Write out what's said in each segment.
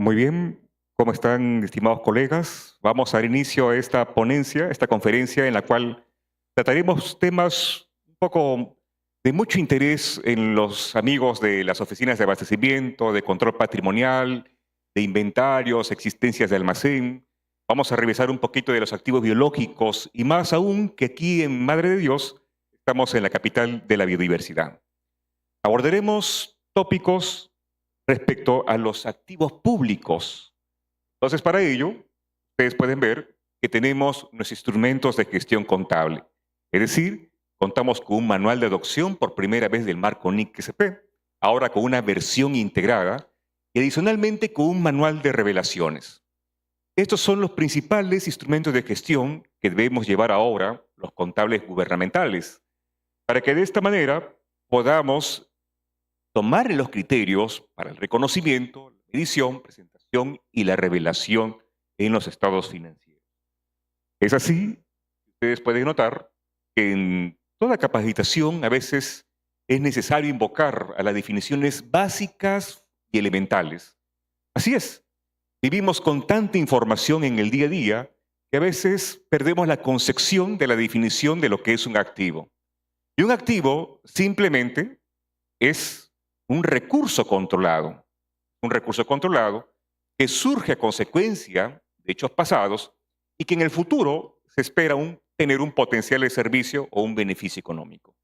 Muy bien, ¿cómo están, estimados colegas? Vamos a dar inicio a esta ponencia, esta conferencia en la cual trataremos temas un poco de mucho interés en los amigos de las oficinas de abastecimiento, de control patrimonial, de inventarios, existencias de almacén. Vamos a revisar un poquito de los activos biológicos y más aún que aquí en Madre de Dios estamos en la capital de la biodiversidad. Abordaremos tópicos respecto a los activos públicos. Entonces, para ello, ustedes pueden ver que tenemos nuestros instrumentos de gestión contable. Es decir, contamos con un manual de adopción por primera vez del marco NIC-SP, ahora con una versión integrada y adicionalmente con un manual de revelaciones. Estos son los principales instrumentos de gestión que debemos llevar ahora los contables gubernamentales, para que de esta manera podamos tomar los criterios para el reconocimiento, la medición, presentación y la revelación en los estados financieros. Es así, ustedes pueden notar que en toda capacitación a veces es necesario invocar a las definiciones básicas y elementales. Así es, vivimos con tanta información en el día a día que a veces perdemos la concepción de la definición de lo que es un activo. Y un activo simplemente es un recurso controlado que surge a consecuencia de hechos pasados y que en el futuro se espera tener un potencial de servicio o un beneficio económico.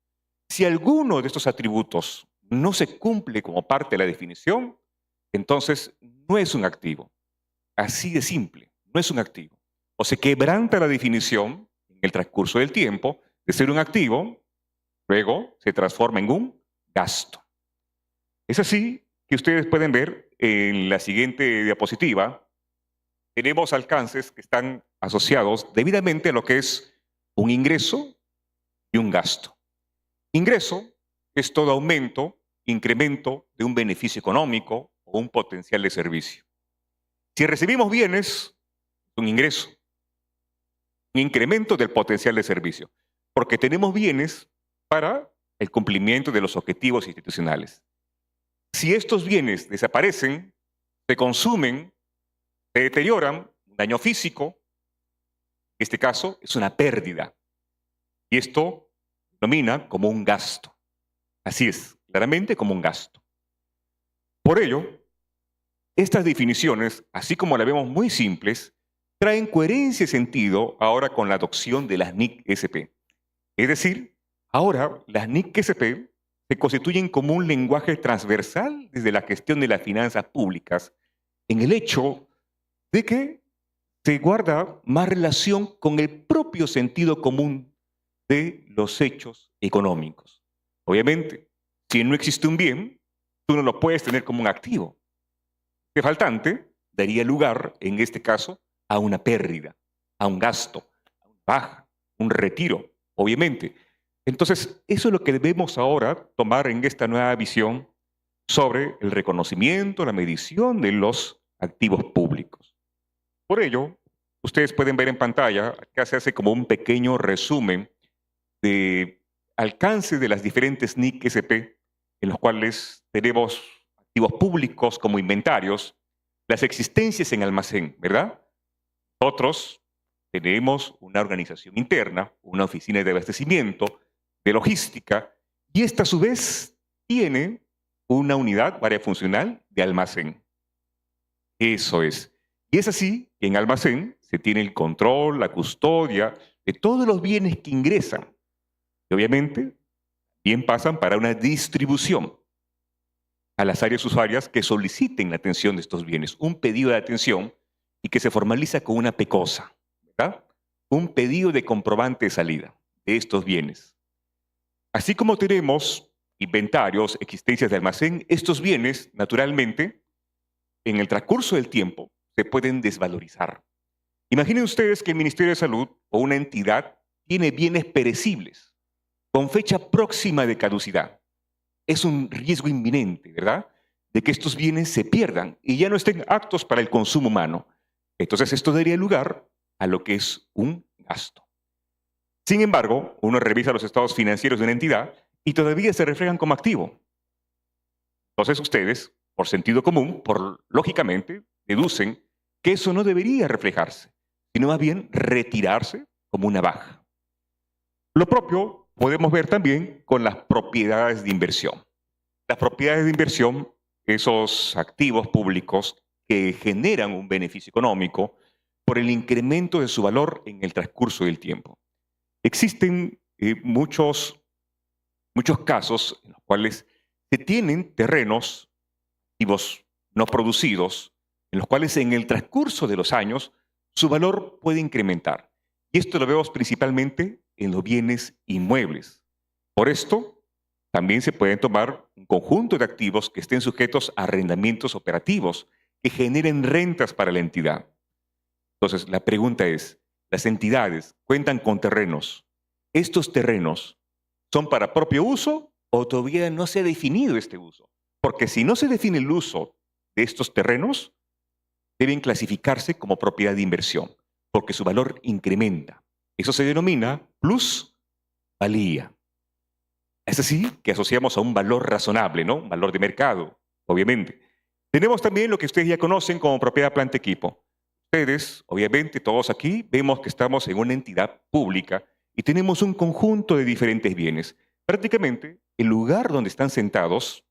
Si alguno de estos atributos no se cumple como parte de la definición, entonces no es un activo. Así de simple, no es un activo. O se quebranta la definición en el transcurso del tiempo de ser un activo, luego se transforma en un gasto. Es así que ustedes pueden ver en la siguiente diapositiva, tenemos alcances que están asociados debidamente a lo que es un ingreso y un gasto. Ingreso es todo aumento, incremento de un beneficio económico o un potencial de servicio. Si recibimos bienes, un ingreso, un incremento del potencial de servicio, porque tenemos bienes para el cumplimiento de los objetivos institucionales. Si estos bienes desaparecen, se consumen, se deterioran, un daño físico, en este caso es una pérdida. Y esto se denomina como un gasto. Así es, claramente como un gasto. Por ello, estas definiciones, así como las vemos muy simples, traen coherencia y sentido ahora con la adopción de las NIC-SP. Es decir, ahora las NIC-SP se constituyen como un lenguaje transversal desde la gestión de las finanzas públicas, en el hecho de que se guarda más relación con el propio sentido común de los hechos económicos. Obviamente, si no existe un bien, tú no lo puedes tener como un activo. El faltante daría lugar, en este caso, a una pérdida, a un gasto, a una baja, un retiro, obviamente. Entonces, eso es lo que debemos ahora tomar en esta nueva visión sobre el reconocimiento, la medición de los activos públicos. Por ello, ustedes pueden ver en pantalla, acá se hace como un pequeño resumen de alcance de las diferentes NIC-SP, en los cuales tenemos activos públicos como inventarios, las existencias en almacén, ¿verdad? Nosotros tenemos una organización interna, una oficina de abastecimiento, de logística, y esta a su vez tiene una unidad variafuncional de almacén. Eso es. Y es así que en almacén se tiene el control, la custodia de todos los bienes que ingresan. Y obviamente, bien pasan para una distribución a las áreas usuarias que soliciten la atención de estos bienes. Un pedido de atención y que se formaliza con una PECOSA, ¿verdad? Un pedido de comprobante de salida de estos bienes. Así como tenemos inventarios, existencias de almacén, estos bienes, naturalmente, en el transcurso del tiempo, se pueden desvalorizar. Imaginen ustedes que el Ministerio de Salud o una entidad tiene bienes perecibles con fecha próxima de caducidad. Es un riesgo inminente, ¿verdad?, de que estos bienes se pierdan y ya no estén aptos para el consumo humano. Entonces esto daría lugar a lo que es un gasto. Sin embargo, uno revisa los estados financieros de una entidad y todavía se reflejan como activo. Entonces ustedes, por sentido común, lógicamente, deducen que eso no debería reflejarse, sino más bien retirarse como una baja. Lo propio podemos ver también con las propiedades de inversión. Las propiedades de inversión, esos activos públicos que generan un beneficio económico por el incremento de su valor en el transcurso del tiempo. Existen muchos casos en los cuales se tienen terrenos, activos no producidos, en los cuales en el transcurso de los años su valor puede incrementar. Y esto lo vemos principalmente en los bienes inmuebles. Por esto, también se pueden tomar un conjunto de activos que estén sujetos a arrendamientos operativos que generen rentas para la entidad. Entonces, la pregunta es, ¿las entidades cuentan con terrenos? ¿Estos terrenos son para propio uso o todavía no se ha definido este uso? Porque si no se define el uso de estos terrenos, deben clasificarse como propiedad de inversión, porque su valor incrementa. Eso se denomina plusvalía. Es así que asociamos a un valor razonable, ¿no? Un valor de mercado, obviamente. Tenemos también lo que ustedes ya conocen como propiedad planta equipo. Ustedes, obviamente, todos aquí, vemos que estamos en una entidad pública y tenemos un conjunto de diferentes bienes. Prácticamente, el lugar donde están sentados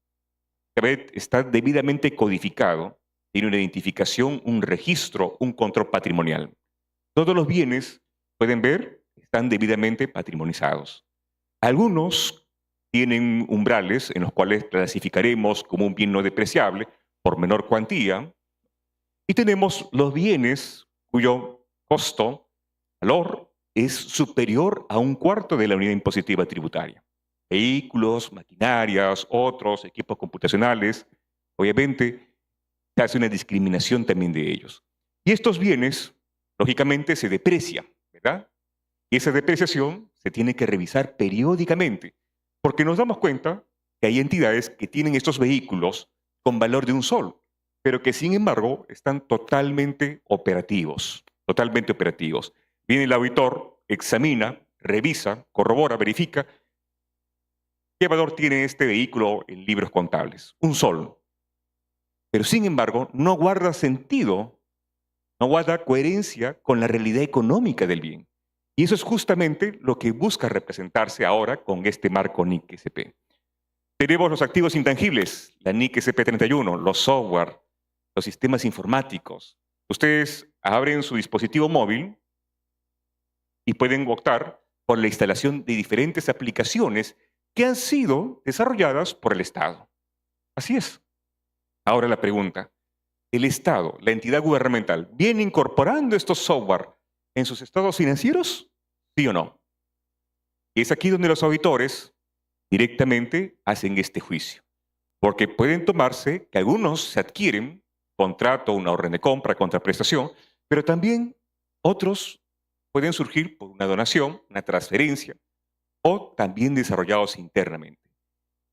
está debidamente codificado, tiene una identificación, un registro, un control patrimonial. Todos los bienes, pueden ver, están debidamente patrimonizados. Algunos tienen umbrales en los cuales clasificaremos como un bien no depreciable por menor cuantía, y tenemos los bienes cuyo costo, valor, es superior a 1/4 de la unidad impositiva tributaria. Vehículos, maquinarias, otros equipos computacionales, obviamente se hace una discriminación también de ellos. Y estos bienes, lógicamente, se deprecian, ¿verdad? Y esa depreciación se tiene que revisar periódicamente, porque nos damos cuenta que hay entidades que tienen estos vehículos con valor de un sol, pero que sin embargo están totalmente operativos, totalmente operativos. Viene el auditor, examina, revisa, corrobora, verifica qué valor tiene este vehículo en libros contables, un sol. Pero sin embargo no guarda sentido, no guarda coherencia con la realidad económica del bien. Y eso es justamente lo que busca representarse ahora con este marco NIC-SP. Tenemos los activos intangibles, la NIC-SP 31, los software, los sistemas informáticos. Ustedes abren su dispositivo móvil y pueden optar por la instalación de diferentes aplicaciones que han sido desarrolladas por el Estado. Así es. Ahora la pregunta, ¿el Estado, la entidad gubernamental, viene incorporando estos software en sus estados financieros? ¿Sí o no? Y es aquí donde los auditores directamente hacen este juicio. Porque pueden tomarse que algunos se adquieren, contrato, una orden de compra, contraprestación, pero también otros pueden surgir por una donación, una transferencia, o también desarrollados internamente.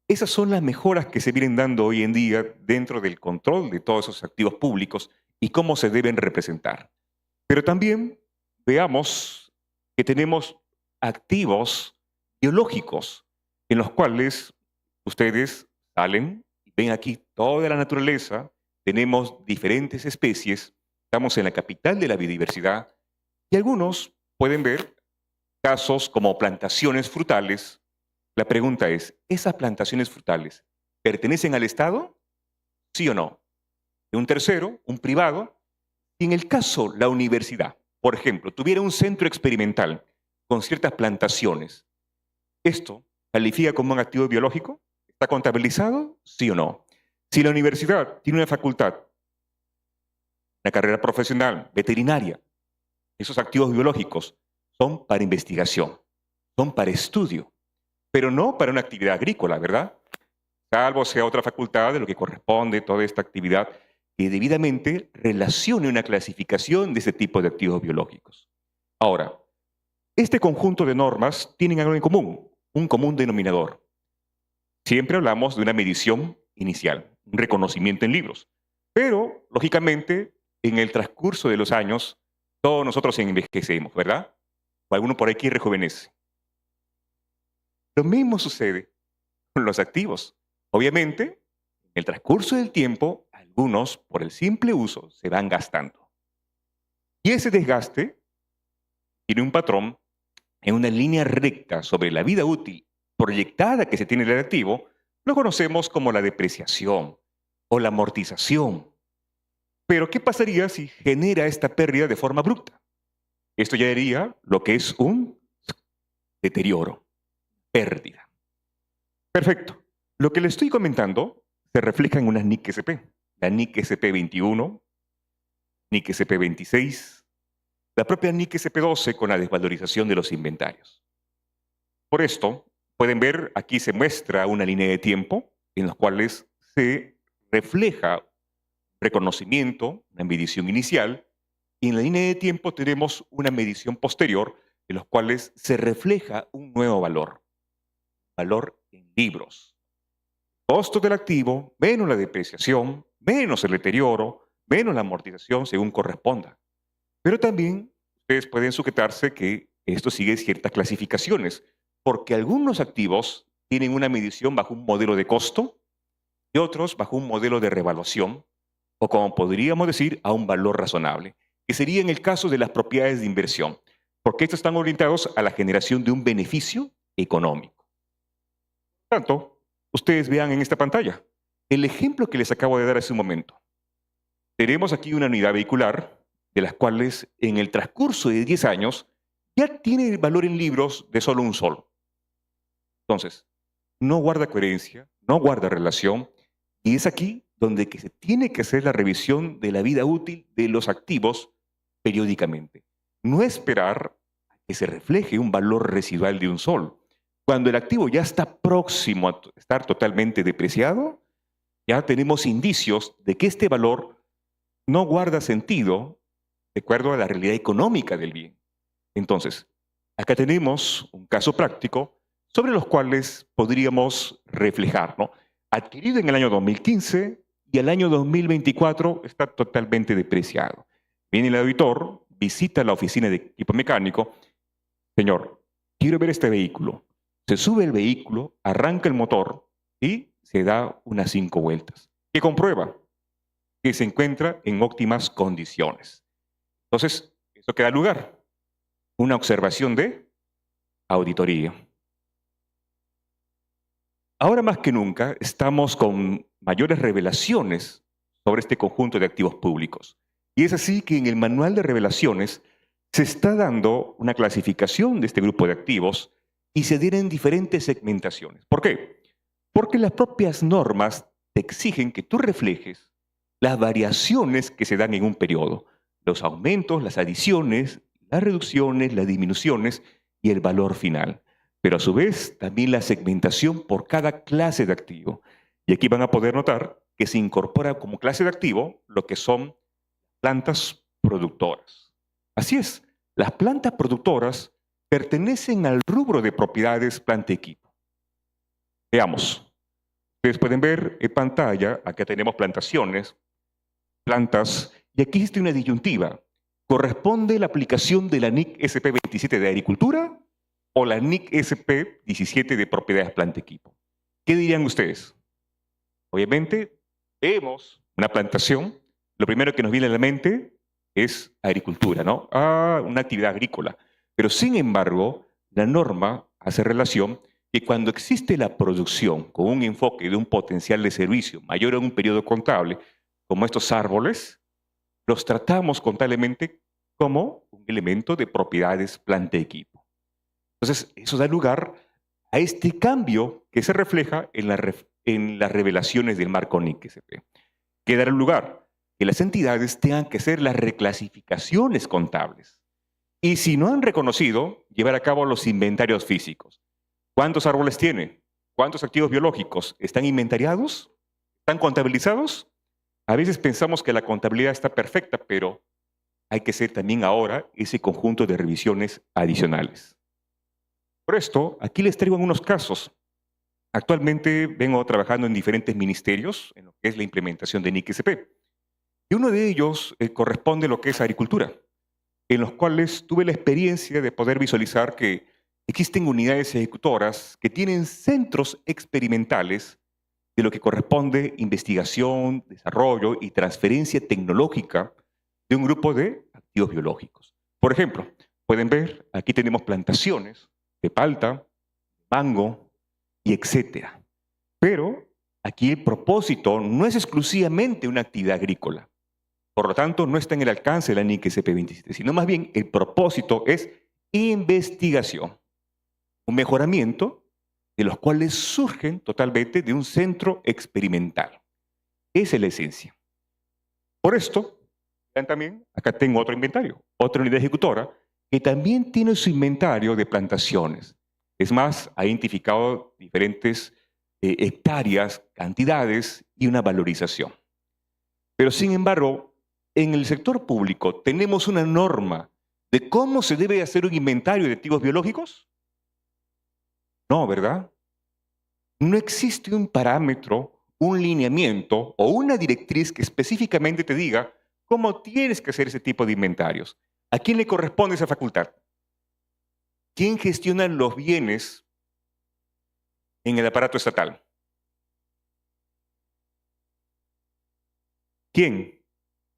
Esas son las mejoras que se vienen dando hoy en día dentro del control de todos esos activos públicos y cómo se deben representar. Pero también veamos que tenemos activos biológicos en los cuales ustedes salen y ven aquí toda la naturaleza, tenemos diferentes especies, estamos en la capital de la biodiversidad y algunos pueden ver casos como plantaciones frutales. La pregunta es, ¿esas plantaciones frutales pertenecen al Estado? ¿Sí o no? De un tercero, un privado. Y en el caso, la universidad, por ejemplo, tuviera un centro experimental con ciertas plantaciones, ¿esto califica como un activo biológico? ¿Está contabilizado? ¿Sí o no? Si la universidad tiene una facultad, una carrera profesional, veterinaria, esos activos biológicos son para investigación, son para estudio, pero no para una actividad agrícola, ¿verdad? Salvo sea otra facultad de lo que corresponde toda esta actividad que debidamente relacione una clasificación de ese tipo de activos biológicos. Ahora, este conjunto de normas tienen algo en común, un común denominador. Siempre hablamos de una medición inicial, un reconocimiento en libros, pero, lógicamente, en el transcurso de los años, todos nosotros envejecemos, ¿verdad? O alguno por aquí rejuvenece. Lo mismo sucede con los activos. Obviamente, en el transcurso del tiempo, al algunos, por el simple uso, se van gastando. Y ese desgaste tiene un patrón en una línea recta sobre la vida útil proyectada que se tiene del activo, lo conocemos como la depreciación o la amortización. Pero, ¿qué pasaría si genera esta pérdida de forma abrupta? Esto ya sería lo que es un deterioro, pérdida. Perfecto. Lo que le estoy comentando se refleja en una NIC SP. La NIC SP 21, NIC SP 26, la propia NIC SP 12 con la desvalorización de los inventarios. Por esto, pueden ver, aquí se muestra una línea de tiempo en los cuales se refleja reconocimiento, una medición inicial, y en la línea de tiempo tenemos una medición posterior en los cuales se refleja un nuevo valor en libros. Costo del activo menos la depreciación, menos el deterioro, menos la amortización según corresponda. Pero también ustedes pueden sujetarse que esto sigue ciertas clasificaciones, porque algunos activos tienen una medición bajo un modelo de costo y otros bajo un modelo de revaluación, o como podríamos decir, a un valor razonable, que sería en el caso de las propiedades de inversión, porque estos están orientados a la generación de un beneficio económico. Por tanto, ustedes vean en esta pantalla el ejemplo que les acabo de dar hace un momento. Tenemos aquí una unidad vehicular, de las cuales en el transcurso de 10 años ya tiene el valor en libros de solo un solo. Entonces, no guarda coherencia, no guarda relación, y es aquí donde que se tiene que hacer la revisión de la vida útil de los activos periódicamente. No esperar a que se refleje un valor residual de un sol. Cuando el activo ya está próximo a estar totalmente depreciado, ya tenemos indicios de que este valor no guarda sentido de acuerdo a la realidad económica del bien. Entonces, acá tenemos un caso práctico sobre los cuales podríamos reflejar, ¿no? Adquirido en el año 2015 y el año 2024 está totalmente depreciado. Viene el auditor, visita la oficina de equipo mecánico. Señor, quiero ver este vehículo. Se sube el vehículo, arranca el motor y se da unas 5 vueltas. ¿Qué comprueba? Que se encuentra en óptimas condiciones. Entonces, eso que da lugar, una observación de auditoría. Ahora más que nunca estamos con mayores revelaciones sobre este conjunto de activos públicos. Y es así que en el manual de revelaciones se está dando una clasificación de este grupo de activos y se tienen diferentes segmentaciones. ¿Por qué? Porque las propias normas te exigen que tú reflejes las variaciones que se dan en un periodo, los aumentos, las adiciones, las reducciones, las disminuciones y el valor final. Pero a su vez también la segmentación por cada clase de activo. Y aquí van a poder notar que se incorpora como clase de activo lo que son plantas productoras. Así es, las plantas productoras pertenecen al rubro de propiedades planta-equipo. Veamos. Ustedes pueden ver en pantalla, acá tenemos plantaciones, plantas, y aquí existe una disyuntiva. ¿Corresponde la aplicación de la NIC SP 27 de agricultura o la NIC SP 17 de propiedades planta-equipo? ¿Qué dirían ustedes? Obviamente, vemos una plantación, lo primero que nos viene a la mente es agricultura, ¿no? Una actividad agrícola. Pero sin embargo, la norma hace relación que cuando existe la producción con un enfoque de un potencial de servicio mayor a un periodo contable, como estos árboles, los tratamos contablemente como un elemento de propiedades planta-equipo. Entonces, eso da lugar a este cambio que se refleja en las revelaciones del marco NIC-SP. ¿Qué dará lugar? Que las entidades tengan que hacer las reclasificaciones contables. Y si no han reconocido, llevar a cabo los inventarios físicos. ¿Cuántos árboles tiene? ¿Cuántos activos biológicos? ¿Están inventariados? ¿Están contabilizados? A veces pensamos que la contabilidad está perfecta, pero hay que hacer también ahora ese conjunto de revisiones adicionales. Por esto, aquí les traigo algunos casos. Actualmente vengo trabajando en diferentes ministerios en lo que es la implementación de NIC-SP. Y uno de ellos corresponde a lo que es agricultura, en los cuales tuve la experiencia de poder visualizar que existen unidades ejecutoras que tienen centros experimentales de lo que corresponde investigación, desarrollo y transferencia tecnológica de un grupo de activos biológicos. Por ejemplo, pueden ver, aquí tenemos plantaciones de palta, mango y etcétera. Pero aquí el propósito no es exclusivamente una actividad agrícola. Por lo tanto, no está en el alcance de la NIC SP27, sino más bien el propósito es investigación, un mejoramiento de los cuales surgen totalmente de un centro experimental. Esa es la esencia. Por esto, vean también, acá tengo otro inventario, otra unidad ejecutora, que también tiene su inventario de plantaciones. Es más, ha identificado diferentes hectáreas, cantidades y una valorización. Pero sin embargo, en el sector público tenemos una norma de cómo se debe hacer un inventario de activos biológicos. No, ¿verdad? No existe un parámetro, un lineamiento o una directriz que específicamente te diga cómo tienes que hacer ese tipo de inventarios. ¿A quién le corresponde esa facultad? ¿Quién gestiona los bienes en el aparato estatal? ¿Quién?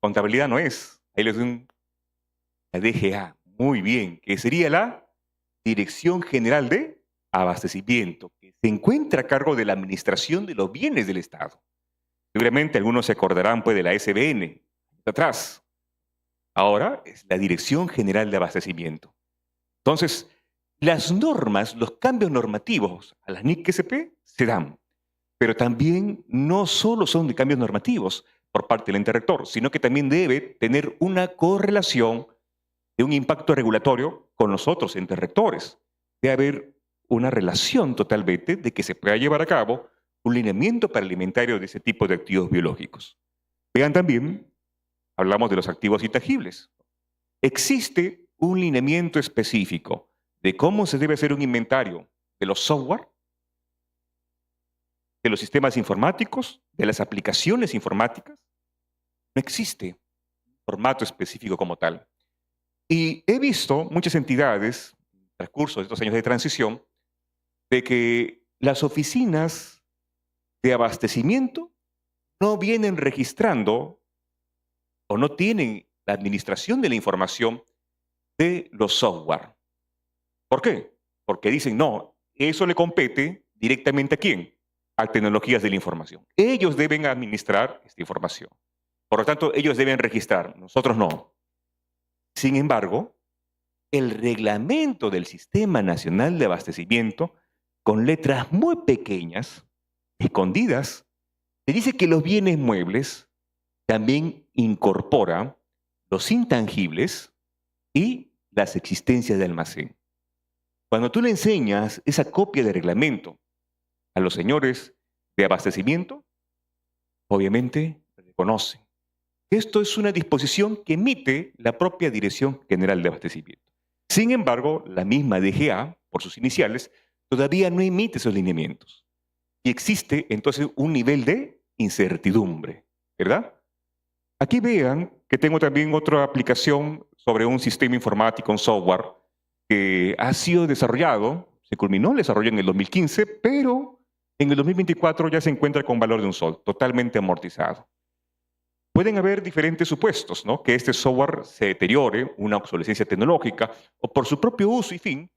Contabilidad no es. Ahí les doy la DGA. Muy bien, que sería la Dirección General de Abastecimiento, que se encuentra a cargo de la administración de los bienes del Estado. Seguramente algunos se acordarán pues de la SBN, atrás. Ahora es la Dirección General de Abastecimiento. Entonces, las normas, los cambios normativos a las NIC-SP se dan, pero también no solo son de cambios normativos por parte del ente rector, sino que también debe tener una correlación de un impacto regulatorio con los otros entes rectores. Debe haber una relación totalmente de que se pueda llevar a cabo un lineamiento para alimentario de ese tipo de activos biológicos. Vean también, hablamos de los activos intangibles. Existe un lineamiento específico de cómo se debe hacer un inventario de los software, de los sistemas informáticos, de las aplicaciones informáticas. No existe un formato específico como tal. Y he visto muchas entidades, en el transcurso de estos años de transición, de que las oficinas de abastecimiento no vienen registrando o no tienen la administración de la información de los software. ¿Por qué? Porque dicen, no, eso le compete directamente ¿a quién? A tecnologías de la información. Ellos deben administrar esta información. Por lo tanto, ellos deben registrar, nosotros no. Sin embargo, el reglamento del Sistema Nacional de Abastecimiento, con letras muy pequeñas, escondidas, te dice que los bienes muebles también incorpora los intangibles y las existencias de almacén. Cuando tú le enseñas esa copia de reglamento a los señores de abastecimiento, obviamente reconocen que esto es una disposición que emite la propia Dirección General de Abastecimiento. Sin embargo, la misma DGA, por sus iniciales, todavía no emite esos lineamientos. Y existe entonces un nivel de incertidumbre, ¿verdad? Aquí vean que tengo también otra aplicación sobre un sistema informático, un software, que ha sido desarrollado, se culminó el desarrollo en el 2015, pero en el 2024 ya se encuentra con valor de $1, totalmente amortizado. Pueden haber diferentes supuestos, ¿no? Que este software se deteriore, una obsolescencia tecnológica, o por su propio uso y fin,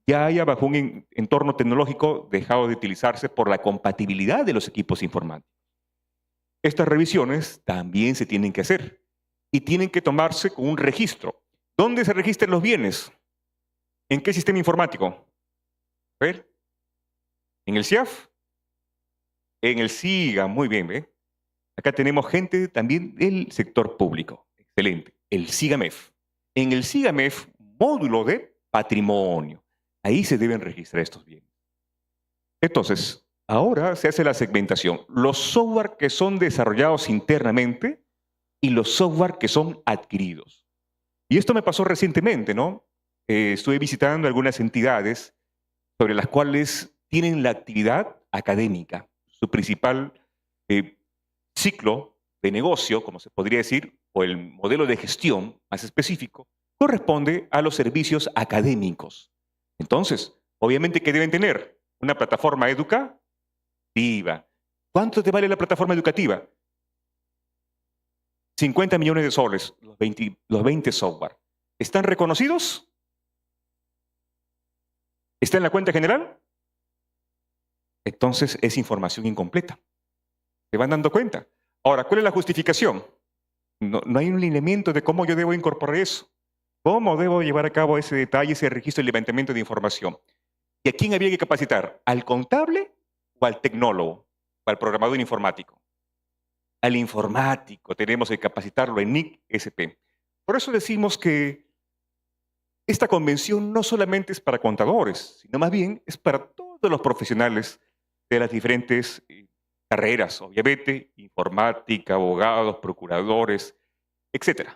ya haya bajo un entorno tecnológico dejado de utilizarse por la compatibilidad de los equipos informáticos. Estas revisiones también se tienen que hacer y tienen que tomarse con un registro. ¿Dónde se registran los bienes? ¿En qué sistema informático? A ver. ¿En el CIAF? En el SIGA, muy bien, ¿ve? Acá tenemos gente también del sector público. Excelente. El SIGAMEF. En el SIGAMEF, módulo de patrimonio. Ahí se deben registrar estos bienes. Entonces, ahora se hace la segmentación. Los software que son desarrollados internamente y los software que son adquiridos. Y esto me pasó recientemente, ¿no? Estuve visitando algunas entidades sobre las cuales tienen la actividad académica. Su principal ciclo de negocio, como se podría decir, o el modelo de gestión más específico, corresponde a los servicios académicos. Entonces, obviamente que deben tener una plataforma educativa, ¿Cuánto te vale la plataforma educativa? 50 millones de soles, los 20 software. ¿Están reconocidos? ¿Está en la cuenta general? Entonces es información incompleta. ¿Se van dando cuenta? Ahora, ¿cuál es la justificación? No hay un lineamiento de cómo yo debo incorporar eso. ¿Cómo debo llevar a cabo ese detalle, ese registro y levantamiento de información? ¿Y a quién había que capacitar? ¿Al contable o al tecnólogo o al programador informático? Al informático tenemos que capacitarlo en NIC-SP. Por eso decimos que esta convención no solamente es para contadores, sino más bien es para todos los profesionales de las diferentes carreras, obviamente, informática, abogados, procuradores, etc.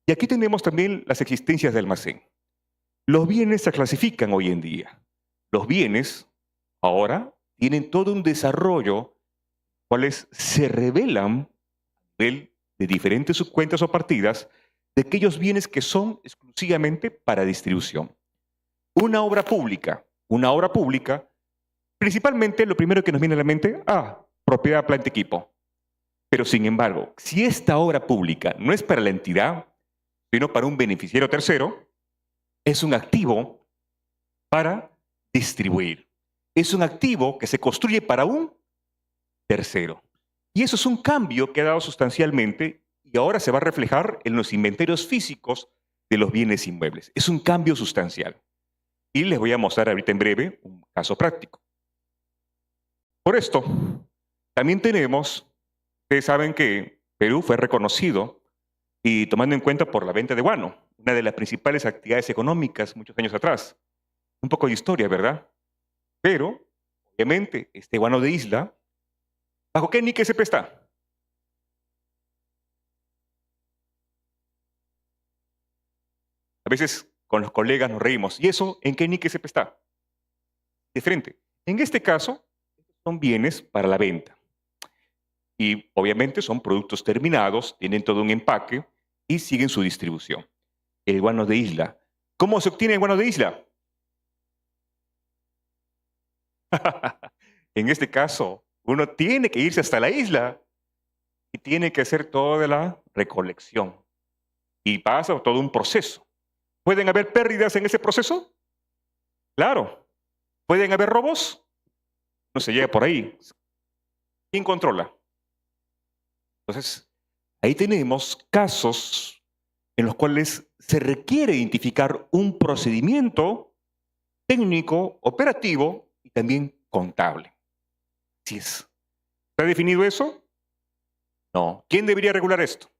Y aquí tenemos también las existencias de almacén. Los bienes se clasifican hoy en día. Los bienes ahora tienen todo un desarrollo, cuales se revelan a nivel de diferentes subcuentas o partidas de aquellos bienes que son exclusivamente para distribución. Una obra pública, principalmente lo primero que nos viene a la mente, propiedad, planta, equipo. Pero sin embargo, si esta obra pública no es para la entidad, sino para un beneficiario tercero, es un activo para distribuir. Es un activo que se construye para un tercero. Y eso es un cambio que ha dado sustancialmente y ahora se va a reflejar en los inventarios físicos de los bienes inmuebles. Es un cambio sustancial. Y les voy a mostrar ahorita en breve un caso práctico. Por esto, también tenemos, ustedes saben que Perú fue reconocido y tomando en cuenta por la venta de guano, una de las principales actividades económicas muchos años atrás. Un poco de historia, ¿verdad? Pero, obviamente, este guano de isla, ¿bajo qué NIC-SP está? A veces con los colegas nos reímos. ¿Y eso en qué NIC-SP está? De frente. En este caso, son bienes para la venta. Y obviamente son productos terminados, tienen todo un empaque y siguen su distribución. El guano de isla. ¿Cómo se obtiene el guano de isla? En este caso, uno tiene que irse hasta la isla y tiene que hacer toda la recolección. Y pasa todo un proceso. ¿Pueden haber pérdidas en ese proceso? Claro. ¿Pueden haber robos? No se llega por ahí. ¿Quién controla? Entonces, ahí tenemos casos en los cuales se requiere identificar un procedimiento técnico, operativo y también contable. Así es. ¿Está definido eso? No. ¿Quién debería regular esto?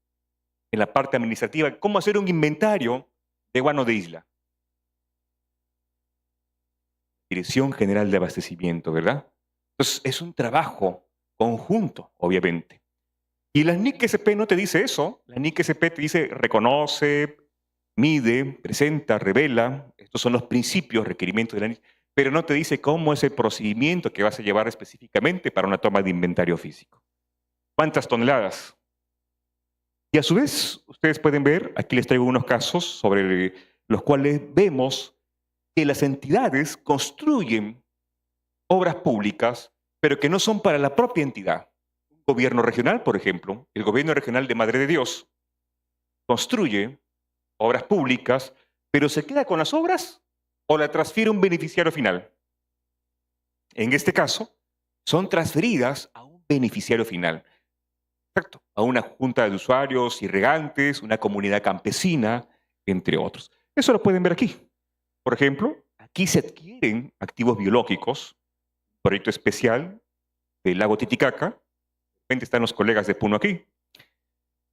En la parte administrativa, ¿cómo hacer un inventario de guano de isla? Dirección General de Abastecimiento, ¿verdad? Entonces, es un trabajo conjunto, obviamente. Y la NIC-SP no te dice eso. La NIC-SP te dice reconoce, mide, presenta, revela. Estos son los principios, requerimientos de la NIC. Pero no te dice cómo es el procedimiento que vas a llevar específicamente para una toma de inventario físico. ¿Cuántas toneladas? Y a su vez, ustedes pueden ver, aquí les traigo unos casos sobre los cuales vemos que las entidades construyen obras públicas, pero que no son para la propia entidad. Un gobierno regional, por ejemplo, el gobierno regional de Madre de Dios, construye obras públicas, pero ¿se queda con las obras o la transfiere a un beneficiario final? En este caso, son transferidas a un beneficiario final. Exacto, a una junta de usuarios y regantes, una comunidad campesina, entre otros. Eso lo pueden ver aquí. Por ejemplo, aquí se adquieren activos biológicos, proyecto especial del lago Titicaca. De repente están los colegas de Puno aquí.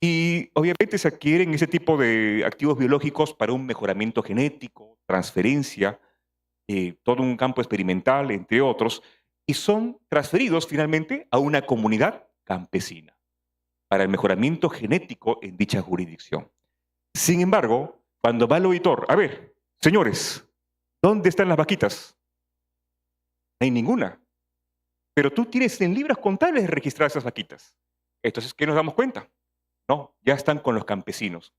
Y obviamente se adquieren ese tipo de activos biológicos para un mejoramiento genético, transferencia, todo un campo experimental, entre otros, y son transferidos finalmente a una comunidad campesina para el mejoramiento genético en dicha jurisdicción. Sin embargo, cuando va el auditor, a ver, señores, ¿dónde están las vaquitas? No hay ninguna. Pero tú tienes en libros contables registradas esas vaquitas. Entonces, ¿qué nos damos cuenta? No, ya están con los campesinos.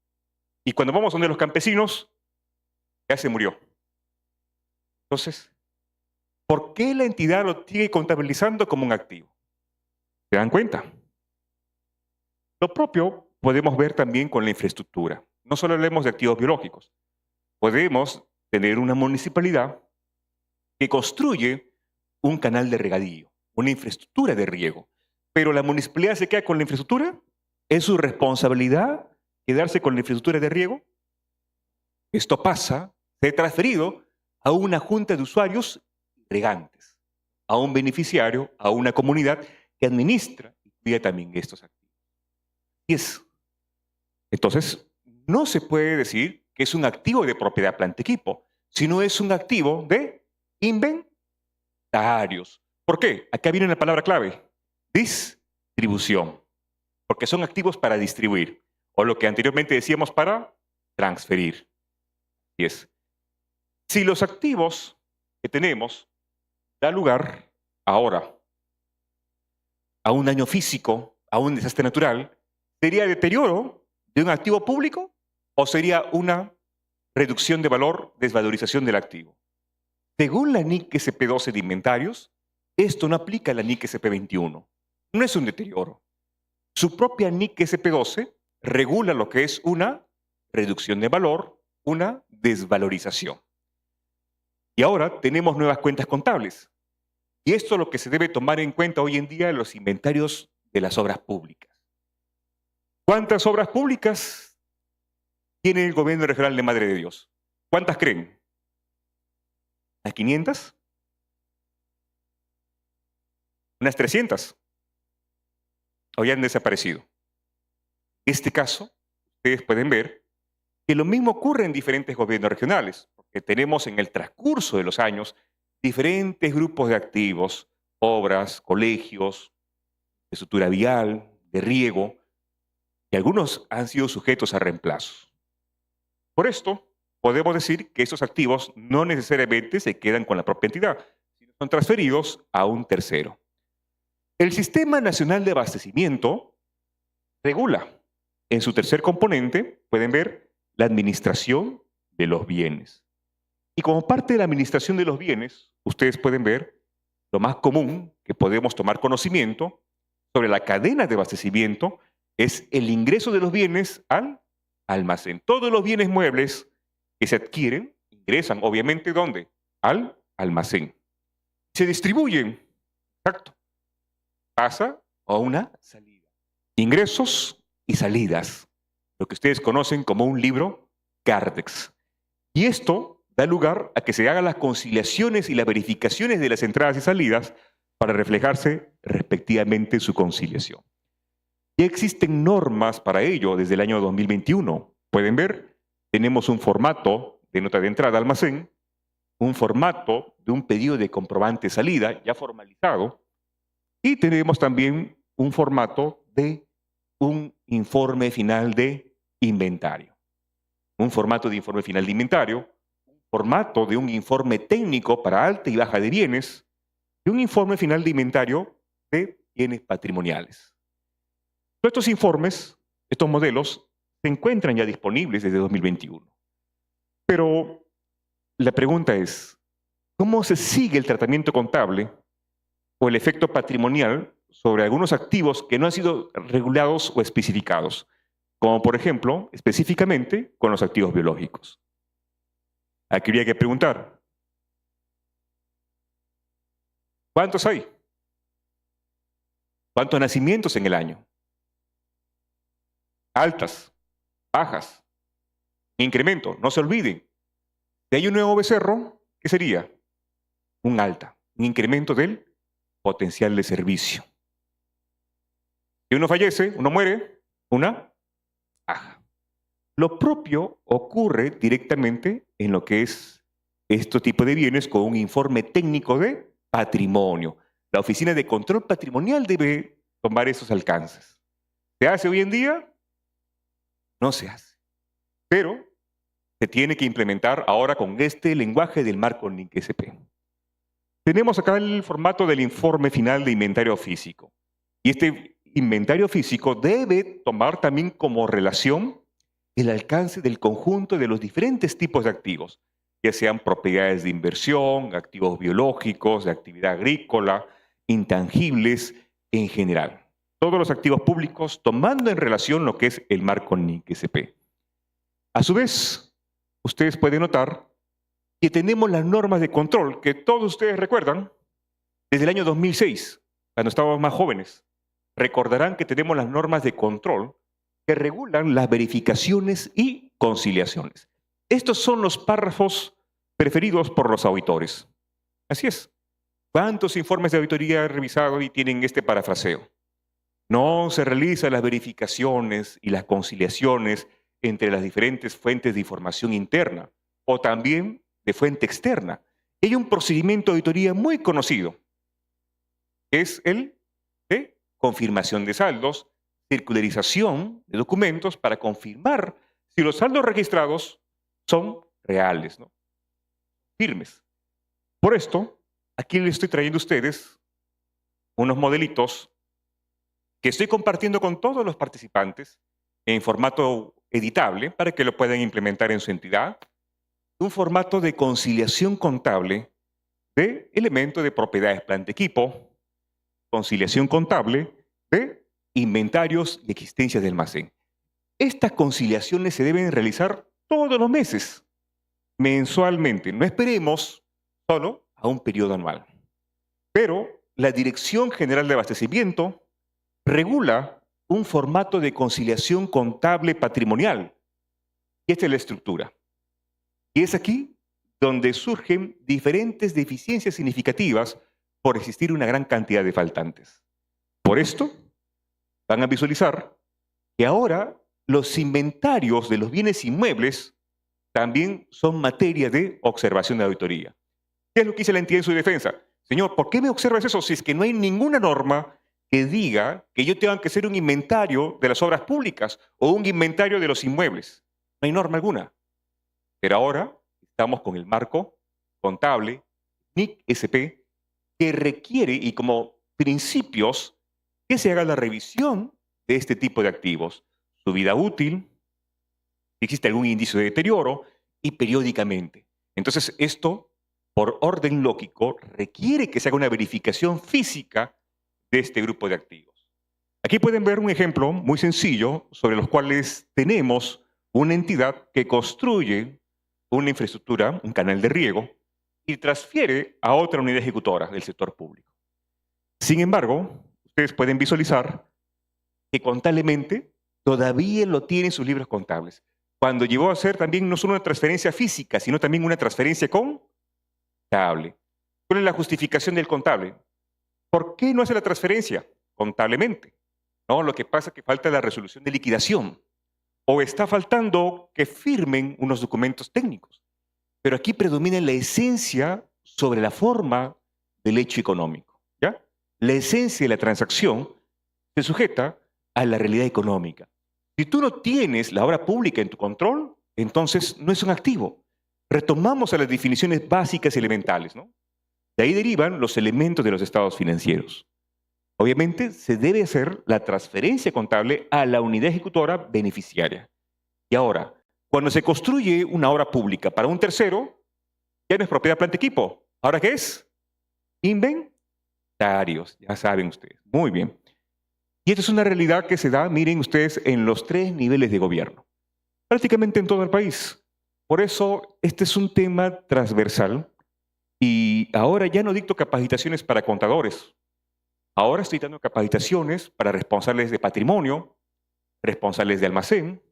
Y cuando vamos donde los campesinos, ya se murió. Entonces, ¿por qué la entidad lo sigue contabilizando como un activo? ¿Se dan cuenta? Lo propio podemos ver también con la infraestructura. No solo hablemos de activos biológicos. Podemos tener una municipalidad que construye un canal de regadío, una infraestructura de riego. Pero la municipalidad se queda con la infraestructura. ¿Es su responsabilidad quedarse con la infraestructura de riego? Esto pasa, se ha transferido a una junta de usuarios regantes, a un beneficiario, a una comunidad que administra y cuida también estos activos. Entonces, no se puede decir que es un activo de propiedad planta equipo, sino es un activo de inventarios. ¿Por qué? Acá viene la palabra clave, distribución, porque son activos para distribuir, o lo que anteriormente decíamos para transferir. Si los activos que tenemos dan lugar ahora a un daño físico, a un desastre natural, ¿sería deterioro de un activo público o sería una reducción de valor, desvalorización del activo? Según la NIC SP12 de inventarios, esto no aplica a la NIC SP21. No es un deterioro. Su propia NIC SP12 regula lo que es una reducción de valor, una desvalorización. Y ahora tenemos nuevas cuentas contables. Y esto es lo que se debe tomar en cuenta hoy en día en los inventarios de las obras públicas. ¿Cuántas obras públicas tiene el gobierno regional de Madre de Dios? ¿Cuántas creen? ¿Unas 500? ¿Unas 300? ¿O ya han desaparecido? En este caso, ustedes pueden ver que lo mismo ocurre en diferentes gobiernos regionales, porque tenemos en el transcurso de los años diferentes grupos de activos, obras, colegios, de estructura vial, de riego, y algunos han sido sujetos a reemplazos. Por esto, podemos decir que estos activos no necesariamente se quedan con la propia entidad, sino son transferidos a un tercero. El Sistema Nacional de Abastecimiento regula en su tercer componente, pueden ver, la administración de los bienes. Y como parte de la administración de los bienes, ustedes pueden ver lo más común que podemos tomar conocimiento sobre la cadena de abastecimiento es el ingreso de los bienes al almacén. Todos los bienes muebles que se adquieren ingresan, obviamente, ¿dónde? Al almacén. Se distribuyen, exacto, pasa a una salida. Ingresos y salidas, lo que ustedes conocen como un libro Cardex. Y esto da lugar a que se hagan las conciliaciones y las verificaciones de las entradas y salidas para reflejarse respectivamente en su conciliación. Ya existen normas para ello desde el año 2021. Pueden ver, tenemos un formato de nota de entrada almacén, un formato de un pedido de comprobante de salida ya formalizado, y tenemos también un formato de un informe final de inventario. Un formato de informe final de inventario, un formato de un informe técnico para alta y baja de bienes, y un informe final de inventario de bienes patrimoniales. Todos estos informes, estos modelos, se encuentran ya disponibles desde 2021. Pero la pregunta es, ¿cómo se sigue el tratamiento contable o el efecto patrimonial sobre algunos activos que no han sido regulados o especificados? Como por ejemplo, específicamente con los activos biológicos. Aquí habría que preguntar, ¿cuántos hay? ¿Cuántos nacimientos en el año? Altas, bajas, incremento. No se olviden, si hay un nuevo becerro, ¿qué sería? Un alta, un incremento del potencial de servicio. Si uno fallece, uno muere, una baja. Lo propio ocurre directamente en lo que es este tipo de bienes con un informe técnico de patrimonio. La Oficina de Control Patrimonial debe tomar esos alcances. ¿Se hace hoy en día? No se hace. Pero se tiene que implementar ahora con este lenguaje del marco NIC-SP. Tenemos acá el formato del informe final de inventario físico. Y este inventario físico debe tomar también como relación el alcance del conjunto de los diferentes tipos de activos. ya sean propiedades de inversión, activos biológicos, de actividad agrícola, intangibles en general. Todos los activos públicos tomando en relación lo que es el marco NIC-SP. A su vez, ustedes pueden notar que tenemos las normas de control que todos ustedes recuerdan desde el año 2006, cuando estábamos más jóvenes. Recordarán que tenemos las normas de control que regulan las verificaciones y conciliaciones. Estos son los párrafos preferidos por los auditores. Así es. ¿Cuántos informes de auditoría han revisado y tienen este parafraseo? No se realizan las verificaciones y las conciliaciones entre las diferentes fuentes de información interna o también de fuente externa. Hay un procedimiento de auditoría muy conocido, que es el de confirmación de saldos, circularización de documentos para confirmar si los saldos registrados son reales, ¿no? Firmes. Por esto, aquí les estoy trayendo a ustedes unos modelitos que estoy compartiendo con todos los participantes en formato editable para que lo puedan implementar en su entidad. Un formato de conciliación contable de elementos de propiedades, planta, equipo, conciliación contable de inventarios y existencias de almacén. Estas conciliaciones se deben realizar todos los meses, mensualmente. No esperemos solo a un periodo anual. Pero la Dirección General de Abastecimiento regula un formato de conciliación contable patrimonial. Y esta es la estructura. Y es aquí donde surgen diferentes deficiencias significativas por existir una gran cantidad de faltantes. Por esto, van a visualizar que ahora los inventarios de los bienes inmuebles también son materia de observación de auditoría. ¿Qué es lo que dice la entidad en su defensa? Señor, ¿por qué me observas eso si es que no hay ninguna norma que diga que yo tenga que hacer un inventario de las obras públicas o un inventario de los inmuebles? No hay norma alguna. Pero ahora estamos con el marco contable NIC-SP que requiere, y como principios, que se haga la revisión de este tipo de activos, su vida útil, si existe algún indicio de deterioro, y periódicamente. Entonces, esto, por orden lógico, requiere que se haga una verificación física de este grupo de activos. Aquí pueden ver un ejemplo muy sencillo sobre los cuales tenemos una entidad que construye una infraestructura, un canal de riego, y transfiere a otra unidad ejecutora del sector público. Sin embargo, ustedes pueden visualizar que contablemente todavía lo tienen sus libros contables, cuando llegó a ser también no solo una transferencia física, sino también una transferencia contable. ¿Cuál es la justificación del contable? ¿Por qué no hace la transferencia contablemente? No, lo que pasa es que falta la resolución de liquidación o está faltando que firmen unos documentos técnicos. Pero aquí predomina la esencia sobre la forma del hecho económico, ¿ya? La esencia de la transacción se sujeta a la realidad económica. Si tú no tienes la obra pública en tu control, entonces no es un activo. Retomamos a las definiciones básicas y elementales, ¿no? De ahí derivan los elementos de los estados financieros. Obviamente, se debe hacer la transferencia contable a la unidad ejecutora beneficiaria. Y ahora, cuando se construye una obra pública para un tercero, ya no es propiedad, planta, equipo. ¿Ahora qué es? Inventarios, ya saben ustedes. Muy bien. Y esta es una realidad que se da, miren ustedes, en los 3 niveles de gobierno. Prácticamente en todo el país. Por eso, este es un tema transversal. Y ahora ya no dicto capacitaciones para contadores. Ahora estoy dando capacitaciones para responsables de patrimonio, responsables de almacén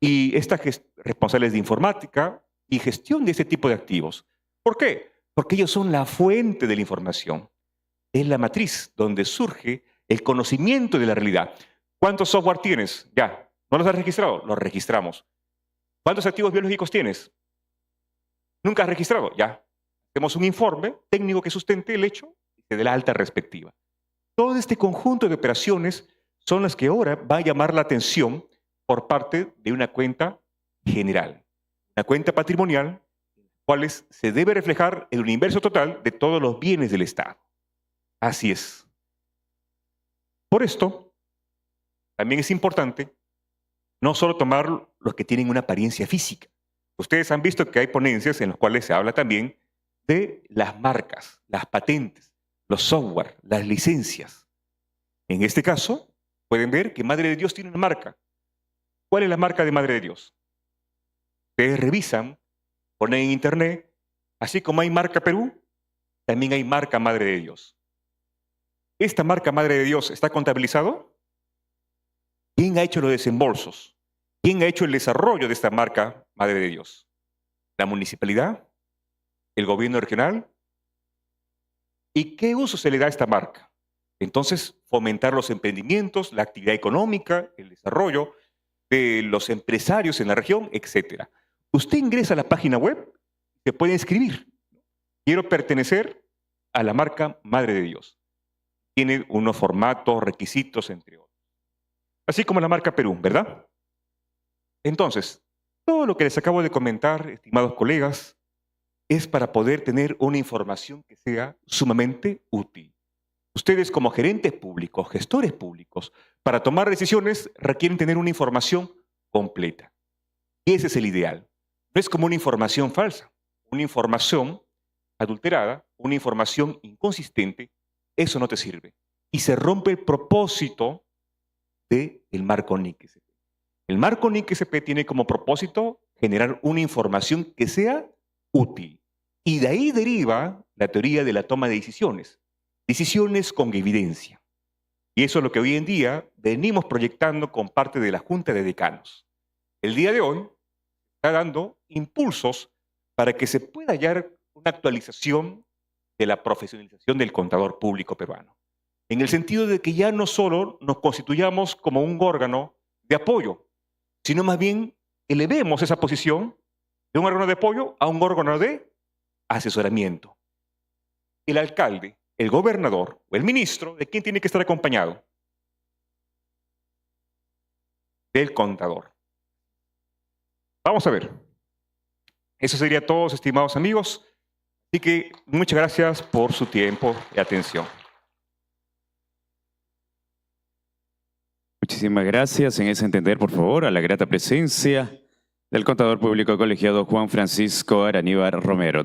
y responsables de informática y gestión de este tipo de activos. ¿Por qué? Porque ellos son la fuente de la información. Es la matriz donde surge el conocimiento de la realidad. ¿Cuántos software tienes? Ya. ¿No los has registrado? Los registramos. ¿Cuántos activos biológicos tienes? ¿Nunca has registrado? Ya. Hacemos un informe técnico que sustente el hecho y se dé la alta respectiva. Todo este conjunto de operaciones son las que ahora va a llamar la atención por parte de una cuenta general, una cuenta patrimonial, en la cual se debe reflejar el universo total de todos los bienes del Estado. Así es. Por esto, también es importante no solo tomar los que tienen una apariencia física, Ustedes han visto que hay ponencias en las cuales se habla también de las marcas, las patentes, los software, las licencias. En este caso, pueden ver que Madre de Dios tiene una marca. ¿Cuál es la marca de Madre de Dios? Ustedes revisan, ponen en internet, así como hay marca Perú, también hay marca Madre de Dios. ¿Esta marca Madre de Dios está contabilizado? ¿Quién ha hecho los desembolsos? ¿Quién ha hecho el desarrollo de esta marca Madre de Dios? ¿La municipalidad? ¿El gobierno regional? ¿Y qué uso se le da a esta marca? Entonces, fomentar los emprendimientos, la actividad económica, el desarrollo de los empresarios en la región, etc. Usted ingresa a la página web, se puede inscribir. Quiero pertenecer a la marca Madre de Dios. Tiene unos formatos, requisitos, entre otros. Así como la marca Perú, ¿verdad? Entonces, todo lo que les acabo de comentar, estimados colegas, es para poder tener una información que sea sumamente útil. Ustedes como gerentes públicos, gestores públicos, para tomar decisiones requieren tener una información completa. Y ese es el ideal. No es como una información falsa, una información adulterada, una información inconsistente, eso no te sirve. Y se rompe el propósito del marco NIC-SP. El marco NIC-SP tiene como propósito generar una información que sea útil. Y de ahí deriva la teoría de la toma de decisiones. Decisiones con evidencia. Y eso es lo que hoy en día venimos proyectando con parte de la Junta de Decanos. El día de hoy está dando impulsos para que se pueda hallar una actualización de la profesionalización del contador público peruano. En el sentido de que ya no solo nos constituyamos como un órgano de apoyo, sino más bien elevemos esa posición de un órgano de apoyo a un órgano de asesoramiento. El alcalde, el gobernador o el ministro, ¿de quién tiene que estar acompañado? Del contador. Vamos a ver. Eso sería todo, estimados amigos. Así que muchas gracias por su tiempo y atención. Muchísimas gracias. En ese entender, por favor, a la grata presencia del contador público colegiado Juan Francisco Araníbar Romero.